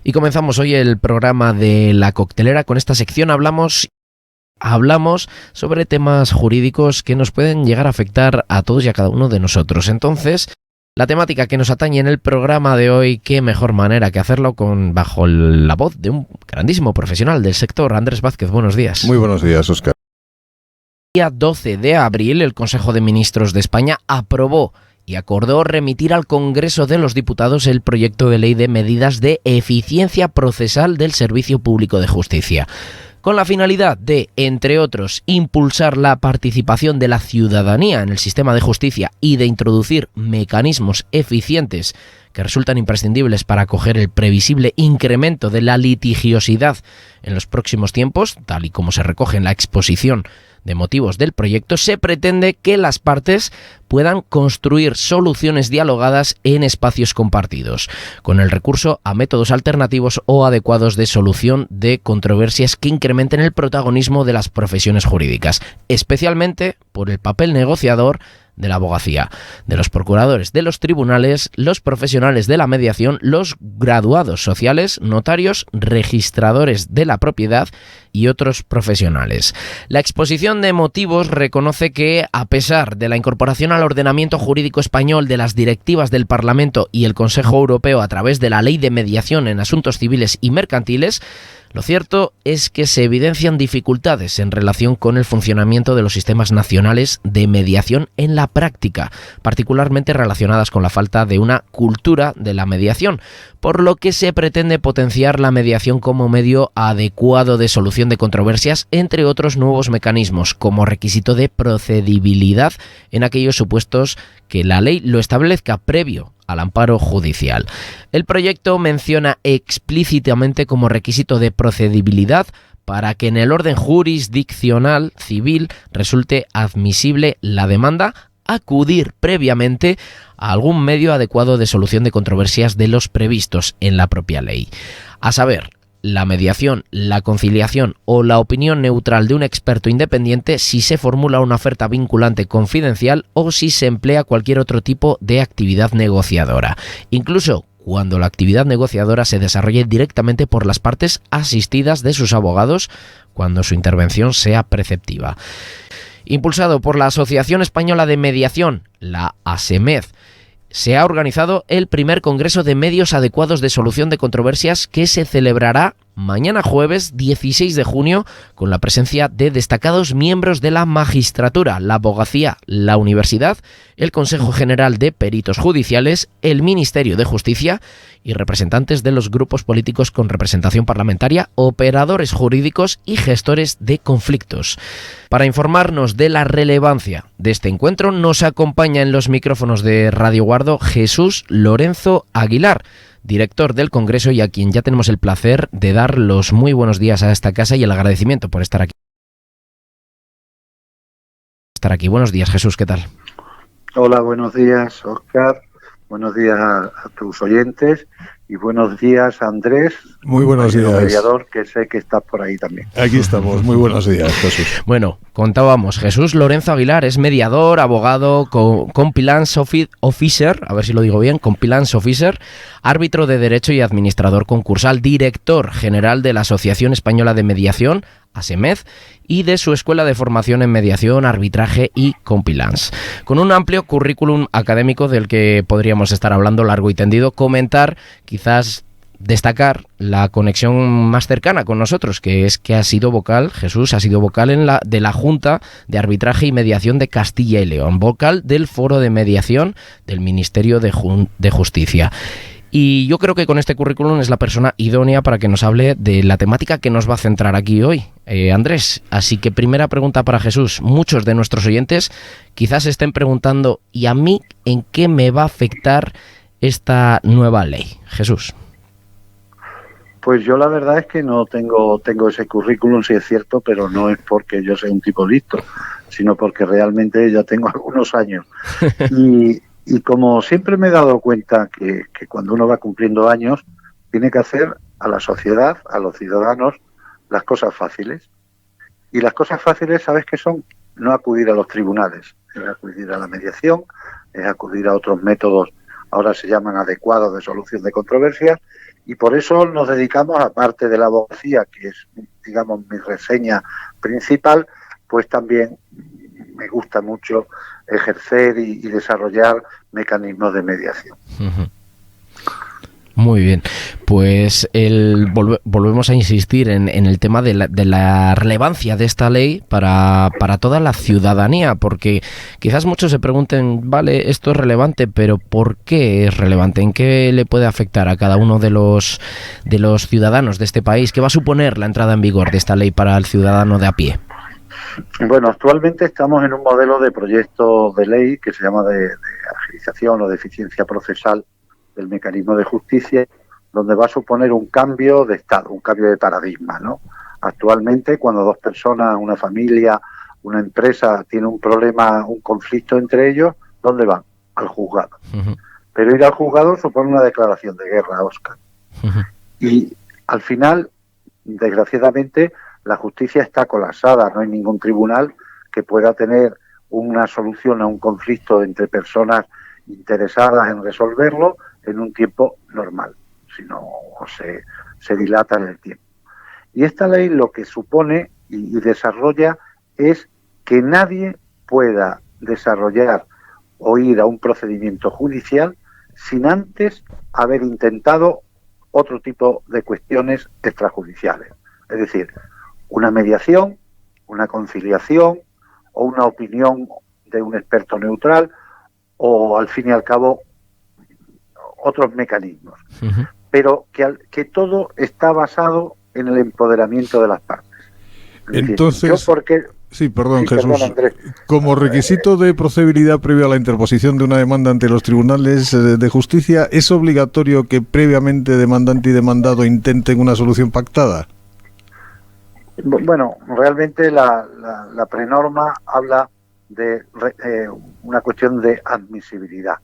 Y comenzamos hoy el programa de La Coctelera. Con esta sección hablamos sobre temas jurídicos que nos pueden llegar a afectar a todos y a cada uno de nosotros. Entonces, la temática que nos atañe en el programa de hoy, qué mejor manera que hacerlo bajo la voz de un grandísimo profesional del sector. Andrés Vázquez, buenos días. Muy buenos días, Óscar. El día 12 de abril, el Consejo de Ministros de España aprobó y acordó remitir al Congreso de los Diputados el proyecto de ley de medidas de eficiencia procesal del Servicio Público de Justicia, con la finalidad de, entre otros, impulsar la participación de la ciudadanía en el sistema de justicia y de introducir mecanismos eficientes que resultan imprescindibles para acoger el previsible incremento de la litigiosidad en los próximos tiempos, tal y como se recoge en la exposición de motivos del proyecto. Se pretende que las partes puedan construir soluciones dialogadas en espacios compartidos, con el recurso a métodos alternativos o adecuados de solución de controversias que incrementen el protagonismo de las profesiones jurídicas, especialmente por el papel negociador de la abogacía, de los procuradores de los tribunales, los profesionales de la mediación, los graduados sociales, notarios, registradores de la propiedad y otros profesionales. La exposición de motivos reconoce que, a pesar de la incorporación al ordenamiento jurídico español de las directivas del Parlamento y el Consejo Europeo a través de la Ley de Mediación en Asuntos Civiles y Mercantiles, lo cierto es que se evidencian dificultades en relación con el funcionamiento de los sistemas nacionales de mediación en la práctica, particularmente relacionadas con la falta de una cultura de la mediación, por lo que se pretende potenciar la mediación como medio adecuado de solución de controversias, entre otros nuevos mecanismos, como requisito de procedibilidad en aquellos supuestos que la ley lo establezca previo al amparo judicial. El proyecto menciona explícitamente como requisito de procedibilidad para que en el orden jurisdiccional civil resulte admisible la demanda, acudir previamente a algún medio adecuado de solución de controversias de los previstos en la propia ley, a saber, la mediación, la conciliación o la opinión neutral de un experto independiente si se formula una oferta vinculante confidencial o si se emplea cualquier otro tipo de actividad negociadora, incluso cuando la actividad negociadora se desarrolle directamente por las partes asistidas de sus abogados, cuando su intervención sea preceptiva. Impulsado por la Asociación Española de Mediación, la ASEMED, se ha organizado el primer Congreso de Medios Adecuados de Solución de Controversias, que se celebrará mañana jueves 16 de junio con la presencia de destacados miembros de la magistratura, la abogacía, la universidad, el Consejo General de Peritos Judiciales, el Ministerio de Justicia y representantes de los grupos políticos con representación parlamentaria, operadores jurídicos y gestores de conflictos. Para informarnos de la relevancia de este encuentro nos acompaña en los micrófonos de Radio Guardo Jesús Lorenzo Aguilar, director del Congreso, y a quien ya tenemos el placer de dar los muy buenos días a esta casa y el agradecimiento por estar aquí. Buenos días, Jesús, ¿qué tal? Hola, buenos días, Óscar. Buenos días a tus oyentes y buenos días, Andrés. Muy buenos días. Mediador, que sé que estás por ahí también. Aquí estamos. Muy buenos días, Jesús. Bueno, contábamos, Jesús Lorenzo Aguilar es mediador, abogado, compliance officer, a ver si lo digo bien, compliance officer, árbitro de derecho y administrador concursal, director general de la Asociación Española de Mediación, ASEMED, y de su Escuela de Formación en Mediación, Arbitraje y Compliance. Con un amplio currículum académico del que podríamos estar hablando largo y tendido, comentar, quizás destacar la conexión más cercana con nosotros, que es que ha sido vocal, Jesús ha sido vocal de la Junta de Arbitraje y Mediación de Castilla y León, vocal del Foro de Mediación del Ministerio de Justicia. Y yo creo que con este currículum es la persona idónea para que nos hable de la temática que nos va a centrar aquí hoy, Andrés. Así que primera pregunta para Jesús. Muchos de nuestros oyentes quizás se estén preguntando, ¿y a mí en qué me va a afectar esta nueva ley? Jesús. Pues yo la verdad es que no tengo ese currículum, sí es cierto, pero no es porque yo sea un tipo listo, sino porque realmente ya tengo algunos años. Y como siempre me he dado cuenta que cuando uno va cumpliendo años, tiene que hacer a la sociedad, a los ciudadanos, las cosas fáciles. Y las cosas fáciles, ¿sabes qué son? No acudir a los tribunales, es acudir a la mediación, es acudir a otros métodos, ahora se llaman adecuados de solución de controversias, Y por eso nos dedicamos, aparte de la abogacía, que es, digamos, mi reseña principal, pues también me gusta mucho ejercer y desarrollar mecanismos de mediación. Uh-huh. Muy bien, pues volvemos a insistir en el tema de la relevancia de esta ley para toda la ciudadanía, porque quizás muchos se pregunten, vale, esto es relevante, pero ¿por qué es relevante? ¿En qué le puede afectar a cada uno de los ciudadanos de este país? ¿Qué va a suponer la entrada en vigor de esta ley para el ciudadano de a pie? Bueno, actualmente estamos en un modelo de proyecto de ley que se llama de agilización o de eficiencia procesal del mecanismo de justicia, donde va a suponer un cambio de estado, un cambio de paradigma, ¿no? Actualmente, cuando dos personas, una familia, una empresa tiene un problema, un conflicto entre ellos, ¿dónde van? Al juzgado. Uh-huh. Pero ir al juzgado supone una declaración de guerra, Óscar. Uh-huh. Y al final, desgraciadamente, la justicia está colapsada, no hay ningún tribunal que pueda tener una solución a un conflicto entre personas interesadas en resolverlo en un tiempo normal, si no se dilata en el tiempo. Y esta ley lo que supone y desarrolla es que nadie pueda desarrollar o ir a un procedimiento judicial sin antes haber intentado otro tipo de cuestiones extrajudiciales. Es decir, una mediación, una conciliación o una opinión de un experto neutral o, al fin y al cabo, otros mecanismos. Uh-huh. Pero que todo está basado en el empoderamiento de las partes. Entonces, sí, perdón, Jesús. Perdón, como requisito de procedibilidad previo a la interposición de una demanda ante los tribunales de justicia, ¿es obligatorio que previamente demandante y demandado intenten una solución pactada? Bueno, realmente la prenorma habla de una cuestión de admisibilidad,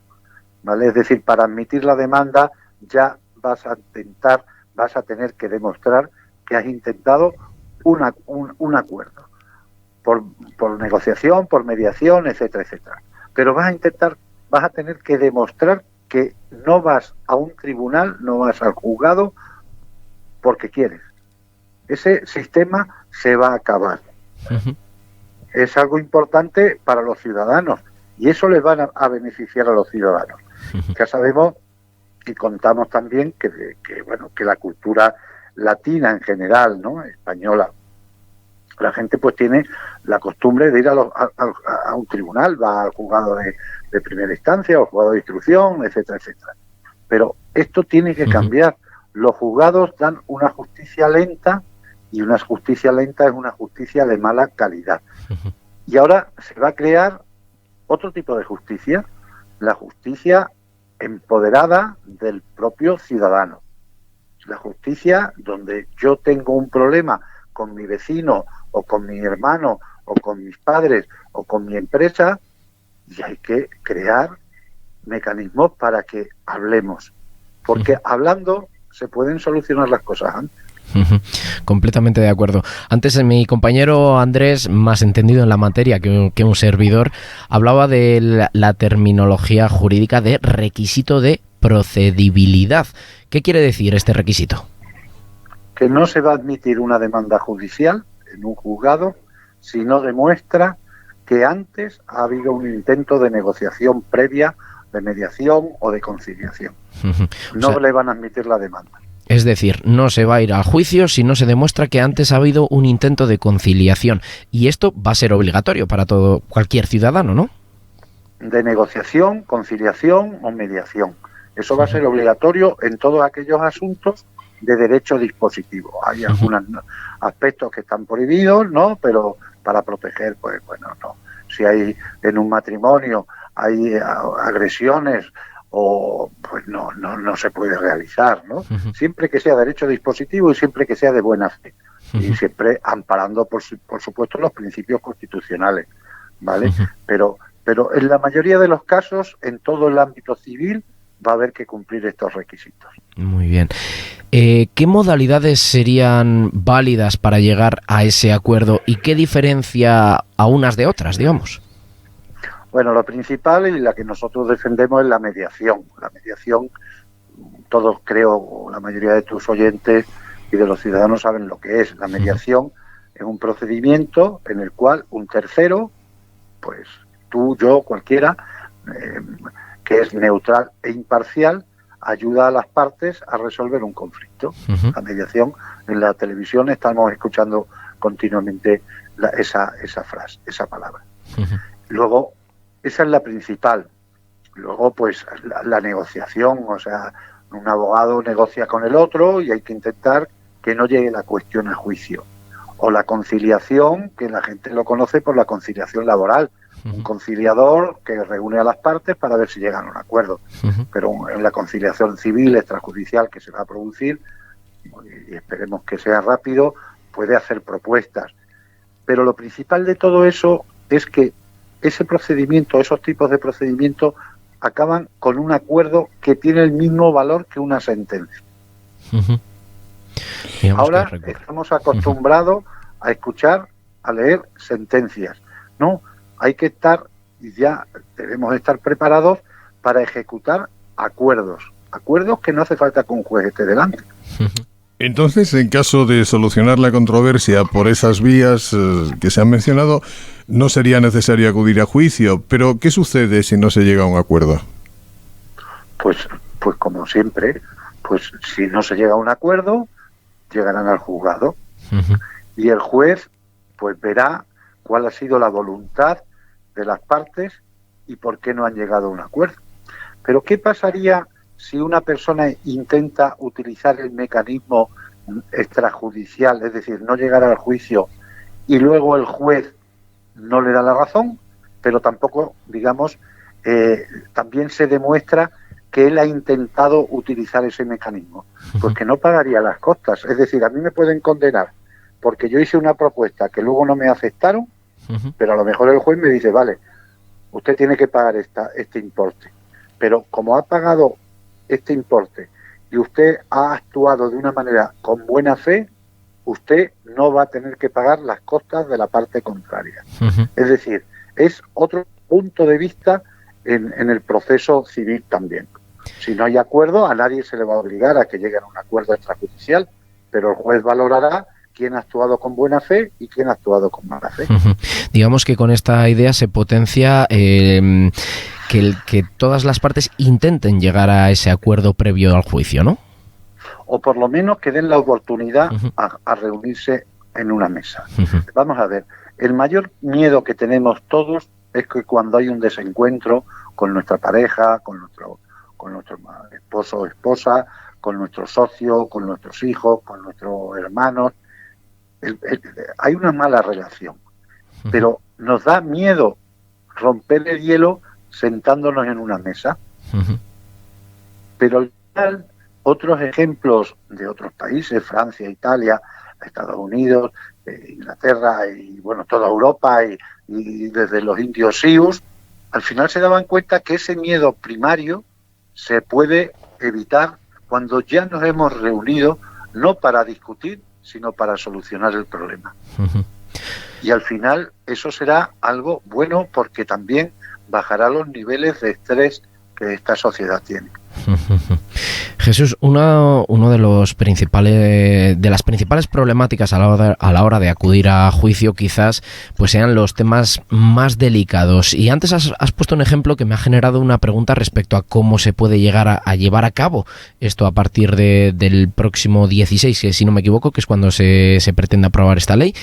¿vale? Es decir, para admitir la demanda ya vas a tener que demostrar que has intentado un acuerdo por negociación, por mediación, etcétera, etcétera. Pero vas a tener que demostrar que no vas a un tribunal, no vas al juzgado porque quieres. Ese sistema se va a acabar. Uh-huh. Es algo importante para los ciudadanos y eso les va a beneficiar a los ciudadanos. Uh-huh. Ya sabemos y contamos también que la cultura latina en general, ¿no?, española, la gente pues tiene la costumbre de ir a un tribunal, va al juzgado de primera instancia o al juzgado de instrucción, etcétera, etcétera. Pero esto tiene que cambiar. Los juzgados dan una justicia lenta y una justicia lenta es una justicia de mala calidad. Y ahora se va a crear otro tipo de justicia, la justicia empoderada del propio ciudadano. La justicia donde yo tengo un problema con mi vecino o con mi hermano o con mis padres o con mi empresa y hay que crear mecanismos para que hablemos. Porque hablando se pueden solucionar las cosas antes. Completamente de acuerdo. Antes mi compañero Andrés, más entendido en la materia que un servidor, hablaba de la terminología jurídica de requisito de procedibilidad. ¿Qué quiere decir este requisito? Que no se va a admitir una demanda judicial en un juzgado si no demuestra que antes ha habido un intento de negociación previa, de mediación o de conciliación. No le van a admitir la demanda. Es decir, no se va a ir al juicio si no se demuestra que antes ha habido un intento de conciliación. Y esto va a ser obligatorio para cualquier ciudadano, ¿no? De negociación, conciliación o mediación. Eso va a ser obligatorio en todos aquellos asuntos de derecho dispositivo. Hay algunos aspectos que están prohibidos, ¿no? Pero para proteger, pues bueno, no. Si hay en un matrimonio hay agresiones o pues no se puede realizar, ¿no? Siempre que sea derecho dispositivo y siempre que sea de buena fe. Y siempre amparando, por supuesto, los principios constitucionales, ¿vale? Pero en la mayoría de los casos, en todo el ámbito civil, va a haber que cumplir estos requisitos. Muy bien. ¿Qué modalidades serían válidas para llegar a ese acuerdo y qué diferencia a unas de otras, digamos? Bueno, lo principal y la que nosotros defendemos es la mediación. La mediación todos, creo, la mayoría de tus oyentes y de los ciudadanos saben lo que es. La mediación es un procedimiento en el cual un tercero, pues tú, yo, cualquiera, que es neutral e imparcial, ayuda a las partes a resolver un conflicto. La mediación, en la televisión estamos escuchando continuamente esa frase, esa palabra. Luego, esa es la principal. Luego, pues, la negociación, o sea, un abogado negocia con el otro y hay que intentar que no llegue la cuestión a juicio. O la conciliación, que la gente lo conoce por la conciliación laboral. Un conciliador que reúne a las partes para ver si llegan a un acuerdo. Pero en la conciliación civil, extrajudicial que se va a producir, y esperemos que sea rápido, puede hacer propuestas. Pero lo principal de todo eso es que ese procedimiento, esos tipos de procedimientos, acaban con un acuerdo que tiene el mismo valor que una sentencia. Ahora estamos acostumbrados a escuchar, a leer sentencias. No, hay que estar, y ya debemos estar preparados para ejecutar acuerdos que no hace falta que un juez esté delante. Entonces, en caso de solucionar la controversia por esas vías que se han mencionado, no sería necesario acudir a juicio. Pero, ¿qué sucede si no se llega a un acuerdo? Pues como siempre, pues si no se llega a un acuerdo, llegarán al juzgado. Y el juez, pues verá cuál ha sido la voluntad de las partes y por qué no han llegado a un acuerdo. Pero ¿qué pasaría si una persona intenta utilizar el mecanismo extrajudicial, es decir, no llegar al juicio y luego el juez no le da la razón, pero tampoco, digamos, también se demuestra que él ha intentado utilizar ese mecanismo? Pues que no pagaría las costas. Es decir, a mí me pueden condenar porque yo hice una propuesta que luego no me aceptaron, pero a lo mejor el juez me dice, vale, usted tiene que pagar este importe. Pero como ha pagado este importe y usted ha actuado de una manera con buena fe, usted no va a tener que pagar las costas de la parte contraria. Es decir, es otro punto de vista en el proceso civil también. Si no hay acuerdo, a nadie se le va a obligar a que llegue a un acuerdo extrajudicial, pero el juez valorará quién ha actuado con buena fe y quién ha actuado con mala fe. Digamos que con esta idea se potencia que todas las partes intenten llegar a ese acuerdo previo al juicio, ¿no? O por lo menos que den la oportunidad a reunirse en una mesa. Vamos a ver, el mayor miedo que tenemos todos es que cuando hay un desencuentro con nuestra pareja, con nuestro esposo o esposa, con nuestro socio, con nuestros hijos, con nuestros hermanos, hay una mala relación, pero nos da miedo romper el hielo sentándonos en una mesa. Pero al final, otros ejemplos de otros países, Francia, Italia, Estados Unidos, Inglaterra y bueno, toda Europa y desde los indios Sioux, al final se daban cuenta que ese miedo primario se puede evitar cuando ya nos hemos reunido, no para discutir, sino para solucionar el problema. Y al final eso será algo bueno porque también bajará los niveles de estrés que esta sociedad tiene. Jesús, uno de las principales problemáticas a la hora de acudir a juicio quizás pues sean los temas más delicados. Y antes has puesto un ejemplo que me ha generado una pregunta respecto a cómo se puede llegar a llevar a cabo esto a partir del próximo 16, que si no me equivoco, que es cuando se pretende aprobar esta ley.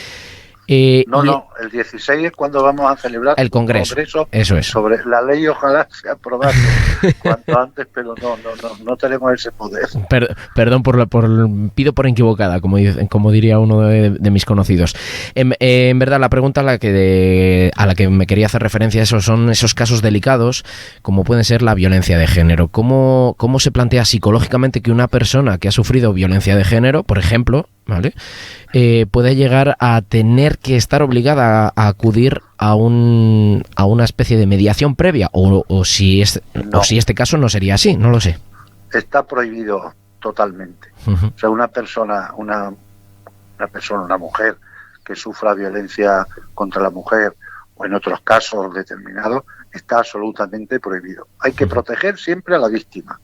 No, el 16 es cuando vamos a celebrar el Congreso. Eso es. Sobre la ley, ojalá sea aprobada cuanto antes, pero no tenemos ese poder. Perdón pido por equivocada, como diría uno de mis conocidos. En verdad, la pregunta a la que me quería hacer referencia son esos casos delicados, como pueden ser la violencia de género. ¿Cómo se plantea psicológicamente que una persona que ha sufrido violencia de género, por ejemplo, ¿vale?, puede llegar a tener que estar obligada a acudir a una especie de mediación previa o si este caso no sería así? No lo sé. Está prohibido totalmente. O sea, una mujer que sufra violencia contra la mujer o en otros casos determinados, está absolutamente prohibido. Hay que proteger siempre a la víctima,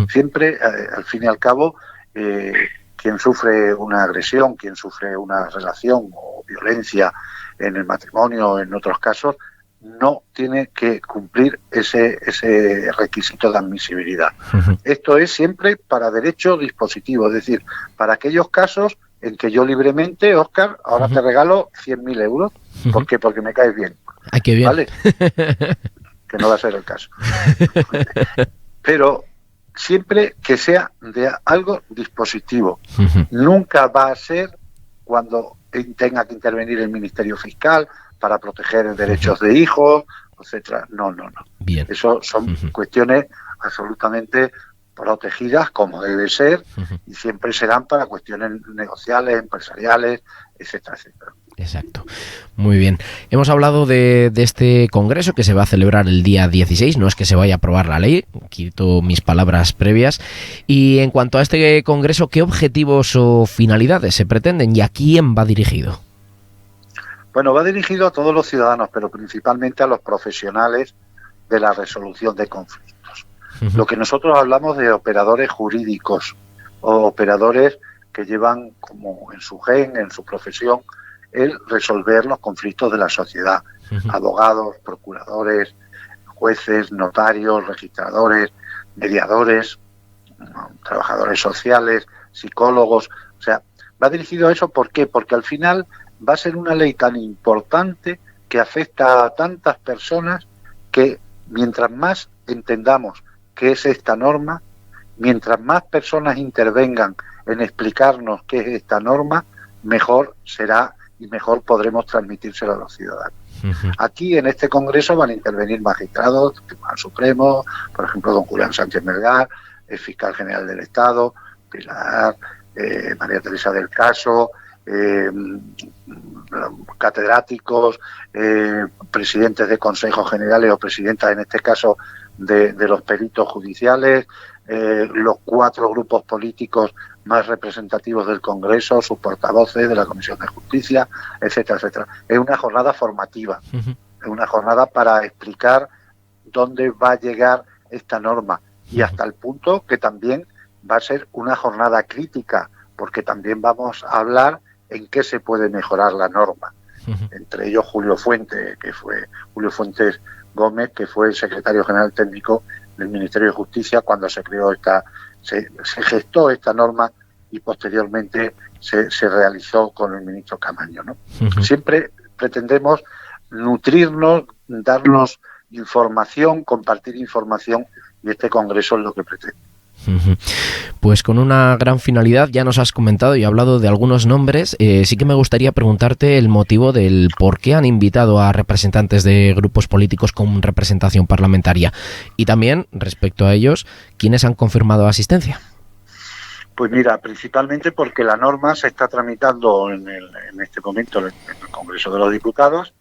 Siempre, al fin y al cabo, quien sufre una agresión, quien sufre una relación o violencia en el matrimonio, en otros casos, no tiene que cumplir ese requisito de admisibilidad. Esto es siempre para derecho dispositivo, es decir, para aquellos casos en que yo libremente, Óscar, ahora te regalo 100.000 euros. ¿Por qué? Porque me caes bien. ¡Ay, qué bien! ¿Vale? Que no va a ser el caso. Pero siempre que sea de algo dispositivo. Nunca va a ser cuando tenga que intervenir el Ministerio Fiscal para proteger derechos de hijos, etcétera. No. Bien. Eso son cuestiones absolutamente protegidas, como debe ser, y siempre serán para cuestiones negociales, empresariales, etcétera, etcétera. Exacto. Muy bien. Hemos hablado de este congreso que se va a celebrar el día 16. No es que se vaya a aprobar la ley, quito mis palabras previas. Y en cuanto a este congreso, ¿qué objetivos o finalidades se pretenden y a quién va dirigido? Bueno, va dirigido a todos los ciudadanos, pero principalmente a los profesionales de la resolución de conflictos. Lo que nosotros hablamos de operadores jurídicos o operadores que llevan como en su gen, en su profesión, el resolver los conflictos de la sociedad. Abogados, procuradores, jueces, notarios, registradores, mediadores, trabajadores sociales, psicólogos. O sea, va dirigido a eso. ¿Por qué? Porque al final va a ser una ley tan importante que afecta a tantas personas que mientras más entendamos qué es esta norma, mientras más personas intervengan en explicarnos qué es esta norma, mejor será y mejor podremos transmitírselo a los ciudadanos. Aquí en este congreso van a intervenir magistrados del Tribunal Supremo, por ejemplo, don Julián Sánchez Melgar, el fiscal general del Estado, Pilar, María Teresa del Caso, catedráticos, presidentes de consejos generales o presidentas, en este caso, de los peritos judiciales, los 4 grupos políticos más representativos del Congreso, sus portavoces de la Comisión de Justicia, etcétera, etcétera. Es una jornada formativa, es una jornada para explicar dónde va a llegar esta norma y hasta el punto que también va a ser una jornada crítica, porque también vamos a hablar en qué se puede mejorar la norma. Entre ellos Julio Fuentes Gómez, que fue el secretario general técnico del Ministerio de Justicia cuando se creó se gestó esta norma y posteriormente se realizó con el ministro Camaño, ¿no? Siempre pretendemos nutrirnos, darnos información, compartir información, y este congreso es lo que pretende. Pues con una gran finalidad. Ya nos has comentado y hablado de algunos nombres. Sí que me gustaría preguntarte el motivo del por qué han invitado a representantes de grupos políticos con representación parlamentaria, y también, respecto a ellos, ¿quiénes han confirmado asistencia? Pues mira, principalmente porque la norma se está tramitando en este momento en el Congreso de los Diputados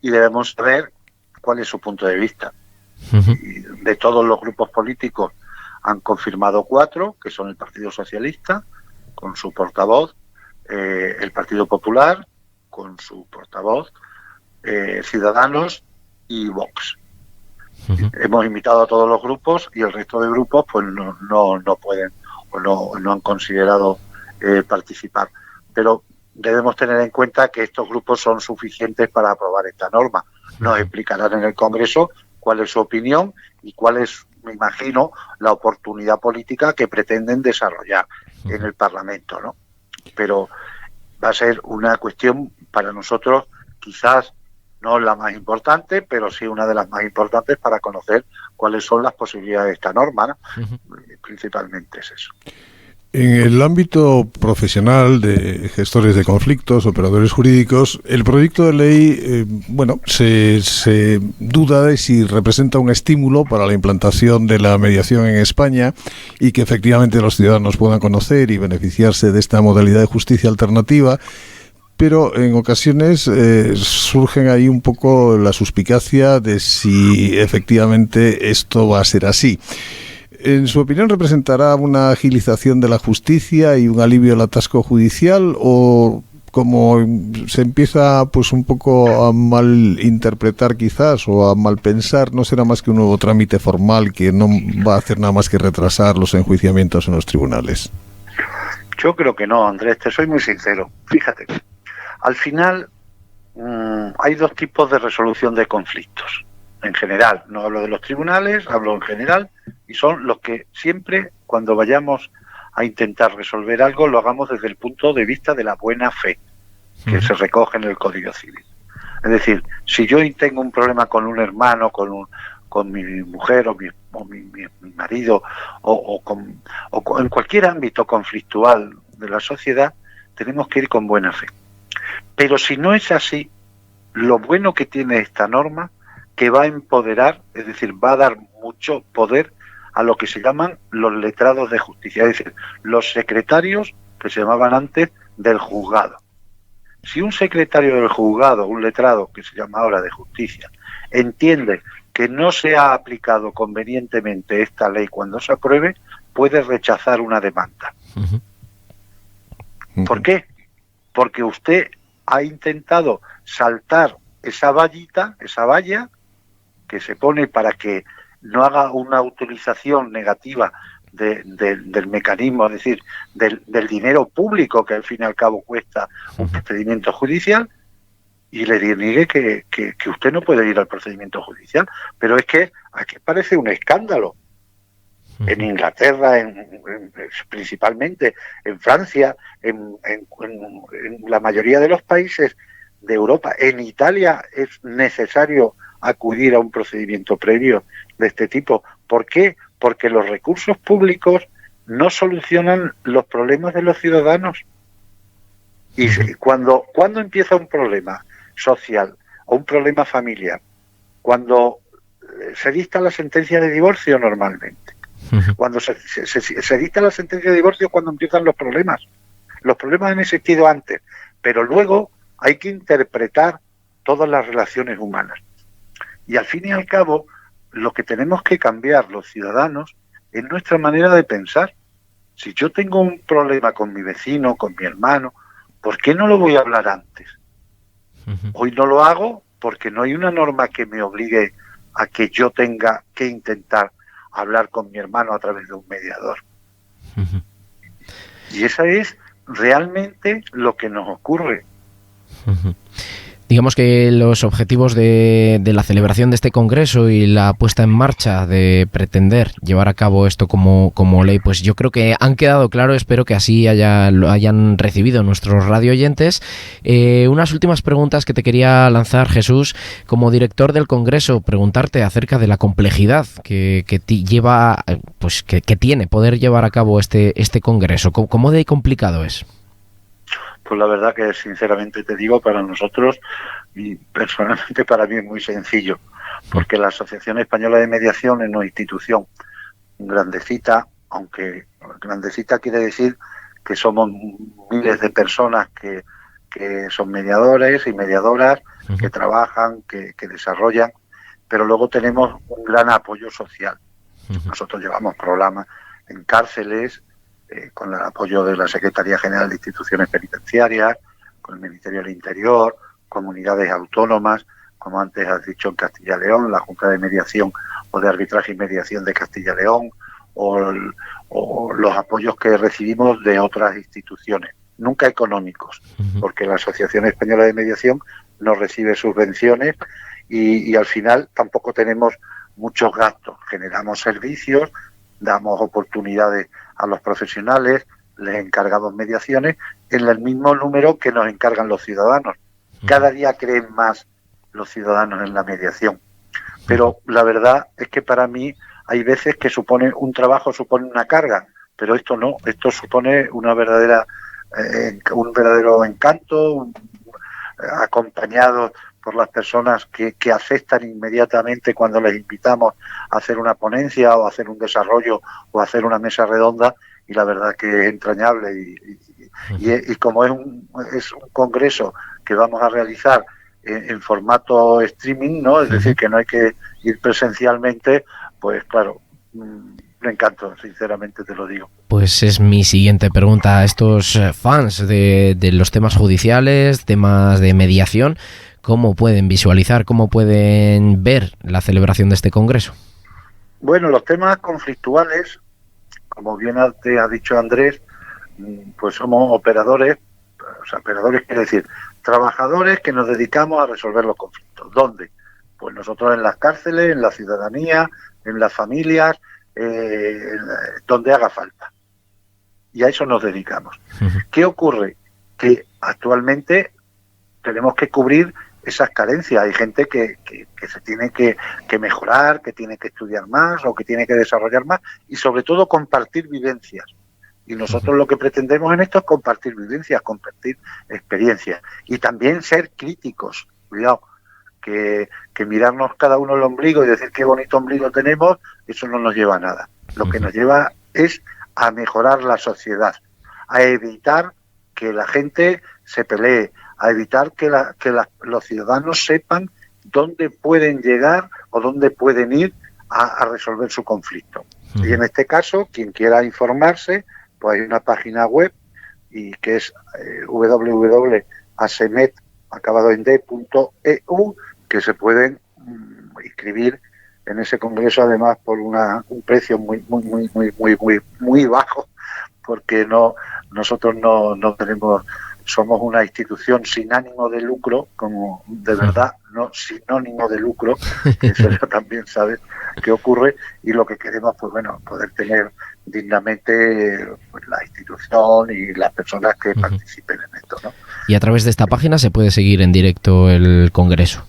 y debemos saber cuál es su punto de vista. Y de todos los grupos políticos han confirmado 4, que son el Partido Socialista, con su portavoz, el Partido Popular, con su portavoz, Ciudadanos y Vox. Hemos invitado a todos los grupos y el resto de grupos pues no pueden o no han considerado participar. Pero debemos tener en cuenta que estos grupos son suficientes para aprobar esta norma. Nos explicarán en el Congreso cuál es su opinión y cuál es, me imagino, la oportunidad política que pretenden desarrollar en el Parlamento, ¿no? Pero va a ser una cuestión para nosotros quizás no la más importante, pero sí una de las más importantes para conocer cuáles son las posibilidades de esta norma, ¿no? Principalmente es eso. En el ámbito profesional de gestores de conflictos, operadores jurídicos, el proyecto de ley, se duda de si representa un estímulo para la implantación de la mediación en España y que efectivamente los ciudadanos puedan conocer y beneficiarse de esta modalidad de justicia alternativa, pero en ocasiones surgen ahí un poco la suspicacia de si efectivamente esto va a ser así. ¿En su opinión representará una agilización de la justicia y un alivio al atasco judicial, o como se empieza pues un poco a malinterpretar quizás o a malpensar, no será más que un nuevo trámite formal que no va a hacer nada más que retrasar los enjuiciamientos en los tribunales. Yo creo que no, Andrés, te soy muy sincero. Fíjate, al final hay dos tipos de resolución de conflictos. En general, no hablo de los tribunales, hablo en general, y son los que siempre, cuando vayamos a intentar resolver algo, lo hagamos desde el punto de vista de la buena fe, que se recoge en el Código Civil. Es decir, si yo tengo un problema con un hermano, con mi mujer o mi marido, o en cualquier ámbito conflictual de la sociedad, tenemos que ir con buena fe. Pero si no es así, lo bueno que tiene esta norma, que va a empoderar, es decir, va a dar mucho poder a lo que se llaman los letrados de justicia, es decir, los secretarios que se llamaban antes del juzgado. Si un secretario del juzgado, un letrado que se llama ahora de justicia, entiende que no se ha aplicado convenientemente esta ley cuando se apruebe, puede rechazar una demanda. ¿Por qué? Porque usted ha intentado saltar esa valla que se pone para que no haga una utilización negativa del mecanismo, es decir, del dinero público que al fin y al cabo cuesta un procedimiento judicial, y le niegue que usted no puede ir al procedimiento judicial. Pero es que aquí parece un escándalo. En Inglaterra, principalmente, en Francia, en la mayoría de los países de Europa, en Italia es necesario acudir a un procedimiento previo de este tipo. ¿Por qué? Porque los recursos públicos no solucionan los problemas de los ciudadanos. Y cuando empieza un problema social o un problema familiar, cuando se dicta la sentencia de divorcio normalmente, cuando se dicta la sentencia de divorcio, cuando empiezan los problemas. Los problemas han existido antes, pero luego hay que interpretar todas las relaciones humanas. Y al fin y al cabo, lo que tenemos que cambiar los ciudadanos es nuestra manera de pensar. Si yo tengo un problema con mi vecino, con mi hermano, ¿por qué no lo voy a hablar antes? Hoy no lo hago porque no hay una norma que me obligue a que yo tenga que intentar hablar con mi hermano a través de un mediador. Y esa es realmente lo que nos ocurre. Digamos que los objetivos de la celebración de este congreso y la puesta en marcha de pretender llevar a cabo esto como ley, pues yo creo que han quedado claros. Espero que así lo hayan recibido nuestros radioyentes. Unas últimas preguntas que te quería lanzar, Jesús, como director del congreso, preguntarte acerca de la complejidad que lleva, pues que tiene poder llevar a cabo este congreso. ¿Cómo de complicado es? Pues la verdad que, sinceramente te digo, para nosotros y personalmente para mí es muy sencillo, porque la Asociación Española de Mediación es una institución grandecita, aunque grandecita quiere decir que somos miles de personas que son mediadores y mediadoras, que trabajan, que desarrollan, pero luego tenemos un gran apoyo social. Nosotros llevamos programas en cárceles, con el apoyo de la Secretaría General de Instituciones Penitenciarias, con el Ministerio del Interior, comunidades autónomas, como antes has dicho, en Castilla y León, la Junta de Mediación o de Arbitraje y Mediación de Castilla y León, o los apoyos que recibimos de otras instituciones, nunca económicos, porque la Asociación Española de Mediación no recibe subvenciones y al final tampoco tenemos muchos gastos. Generamos servicios, damos oportunidades a los profesionales, les encargamos mediaciones en el mismo número que nos encargan los ciudadanos. Cada día creen más los ciudadanos en la mediación. Pero la verdad es que para mí hay veces que un trabajo supone una carga, pero esto no, esto supone un verdadero encanto, acompañado por las personas que aceptan inmediatamente cuando les invitamos a hacer una ponencia o a hacer un desarrollo o a hacer una mesa redonda, y la verdad que es entrañable y como es un congreso que vamos a realizar en formato streaming, ¿no? Es decir, que no hay que ir presencialmente, pues claro, un encanto, sinceramente te lo digo. Pues es mi siguiente pregunta. Estos fans de los temas judiciales, temas de mediación, ¿cómo pueden visualizar, cómo pueden ver la celebración de este congreso? Bueno, los temas conflictuales, como bien te ha dicho Andrés, pues somos operadores, o sea, operadores quiere decir trabajadores que nos dedicamos a resolver los conflictos. ¿Dónde? Pues nosotros en las cárceles, en la ciudadanía, en las familias, donde haga falta. Y a eso nos dedicamos. ¿Qué ocurre? Que actualmente tenemos que cubrir esas carencias. Hay gente que se tiene que mejorar, que tiene que estudiar más o que tiene que desarrollar más y sobre todo compartir vivencias. Y nosotros lo que pretendemos en esto es compartir vivencias, compartir experiencias y también ser críticos. Cuidado, que mirarnos cada uno el ombligo y decir qué bonito ombligo tenemos, eso no nos lleva a nada. Lo que nos lleva es a mejorar la sociedad, a evitar que la gente se pelee, a evitar que los ciudadanos sepan dónde pueden llegar o dónde pueden ir a resolver su conflicto. Y en este caso, quien quiera informarse, pues hay una página web y que es www.asemet.eu, que se pueden inscribir en ese congreso, además por un precio muy bajo, porque nosotros no tenemos, somos una institución sin ánimo de lucro, como de verdad, no sinónimo de lucro, que eso también sabes qué ocurre, y lo que queremos, pues bueno, poder tener dignamente pues, la institución y las personas que participen en esto, ¿no? Y a través de esta página se puede seguir en directo el congreso.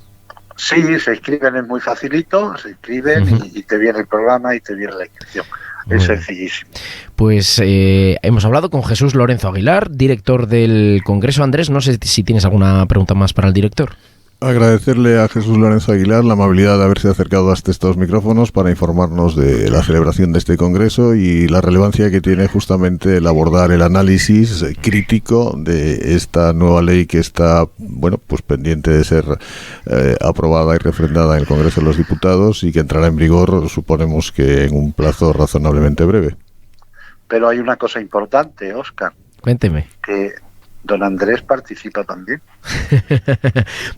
Sí, se inscriben, es muy facilito, se inscriben y te viene el programa y te viene la inscripción. Es sencillísimo. Pues hemos hablado con Jesús Lorenzo Aguilar, director del Congreso. Andrés, no sé si tienes alguna pregunta más para el director. Agradecerle a Jesús Lorenzo Aguilar la amabilidad de haberse acercado hasta estos micrófonos para informarnos de la celebración de este congreso y la relevancia que tiene justamente el abordar el análisis crítico de esta nueva ley que está, bueno, pues pendiente de ser aprobada y refrendada en el Congreso de los Diputados y que entrará en vigor, suponemos que en un plazo razonablemente breve. Pero hay una cosa importante, Óscar. Cuénteme. Que don Andrés participa también.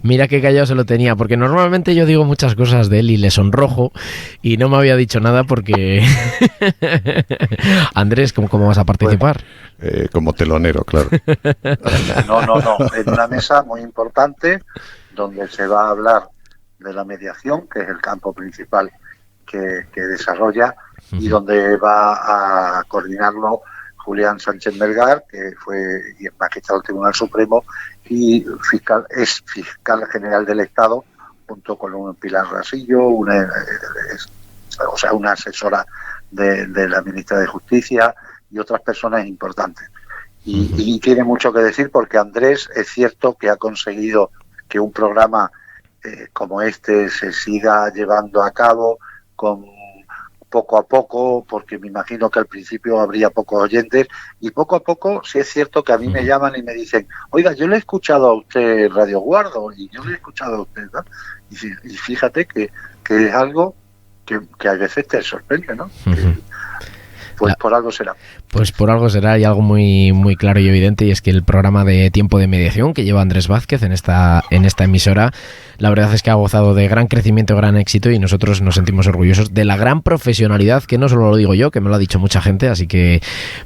Mira qué callado se lo tenía, porque normalmente yo digo muchas cosas de él y le sonrojo y no me había dicho nada porque... Andrés, ¿cómo vas a participar? Como telonero, claro. No, en una mesa muy importante donde se va a hablar de la mediación, que es el campo principal que desarrolla, y donde va a coordinarlo Julián Sánchez Melgar, que fue magistrado del Tribunal Supremo y es fiscal general del Estado, junto con un Pilar Rasillo, una asesora de la ministra de Justicia y otras personas importantes. Y tiene mucho que decir porque Andrés es cierto que ha conseguido que un programa como este se siga llevando a cabo con poco a poco, porque me imagino que al principio habría pocos oyentes, y poco a poco sí es cierto que a mí me llaman y me dicen, oiga, yo le he escuchado a usted Radio Guardo, y yo le he escuchado a usted, ¿no? Y fíjate que es algo que a veces te sorprende, ¿no? Pues por algo será. Pues por algo será, y algo muy muy claro y evidente, y es que el programa de Tiempo de Mediación que lleva Andrés Vázquez en esta emisora, la verdad es que ha gozado de gran crecimiento, gran éxito, y nosotros nos sentimos orgullosos de la gran profesionalidad, que no solo lo digo yo, que me lo ha dicho mucha gente, así que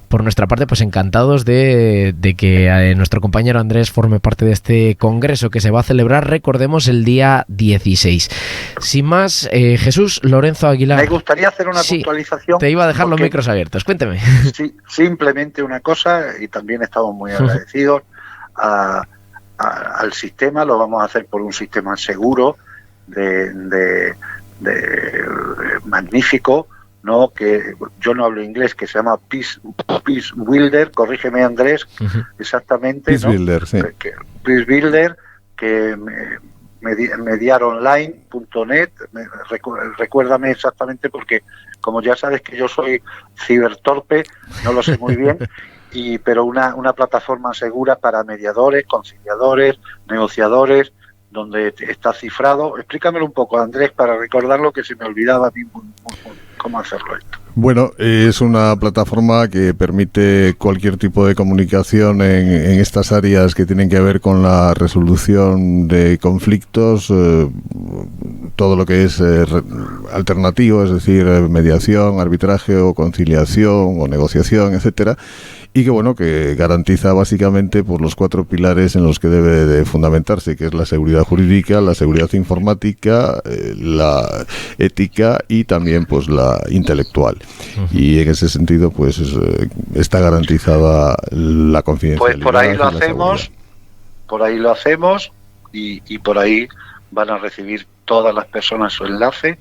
por nuestra parte pues encantados de que nuestro compañero Andrés forme parte de este congreso que se va a celebrar, recordemos, el día 16. Sin más, Jesús Lorenzo Aguilar. Me gustaría hacer una puntualización. Te iba a dejar los micros abiertos, cuénteme. Sí, simplemente una cosa, y también estamos muy agradecidos al sistema. Lo vamos a hacer por un sistema seguro, de magnífico, ¿no? Que yo no hablo inglés, que se llama Peace Builder, corrígeme Andrés, exactamente, Peace, ¿no? Builder, sí. Peace Builder, que mediaronline.net, recuérdame exactamente porque como ya sabes que yo soy cibertorpe, no lo sé muy bien, pero una plataforma segura para mediadores, conciliadores, negociadores, donde está cifrado. Explícamelo un poco, Andrés, para recordarlo, que se me olvidaba a mí cómo hacerlo esto. Bueno, es una plataforma que permite cualquier tipo de comunicación en estas áreas que tienen que ver con la resolución de conflictos, todo lo que es alternativo, es decir, mediación, arbitraje o conciliación o negociación, etcétera. Y que bueno, que garantiza básicamente por los 4 pilares en los que debe de fundamentarse, que es la seguridad jurídica, la seguridad informática, la ética y también pues la intelectual. Uh-huh. Y en ese sentido pues está garantizada la confidencialidad. Pues por ahí lo hacemos y por ahí van a recibir todas las personas su enlace,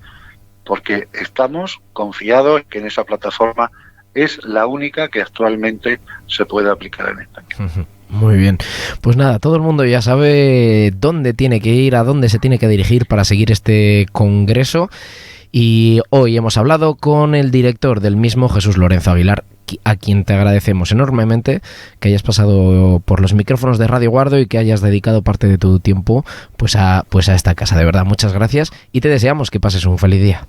porque estamos confiados que en esa plataforma es la única que actualmente se puede aplicar en España. Muy bien. Pues nada, todo el mundo ya sabe dónde tiene que ir, a dónde se tiene que dirigir para seguir este congreso. Y hoy hemos hablado con el director del mismo, Jesús Lorenzo Aguilar, a quien te agradecemos enormemente que hayas pasado por los micrófonos de Radio Guardo y que hayas dedicado parte de tu tiempo pues a esta casa. De verdad, muchas gracias y te deseamos que pases un feliz día.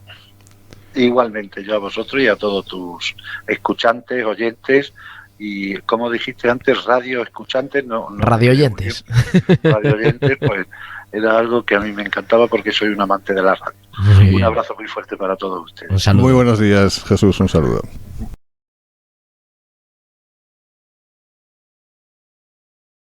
Igualmente, yo a vosotros y a todos tus escuchantes, oyentes y, como dijiste antes, radio escuchantes, no radio oyentes. Radio oyentes, pues era algo que a mí me encantaba porque soy un amante de la radio. Un abrazo muy fuerte para todos ustedes. Un saludo. Muy buenos días, Jesús, un saludo.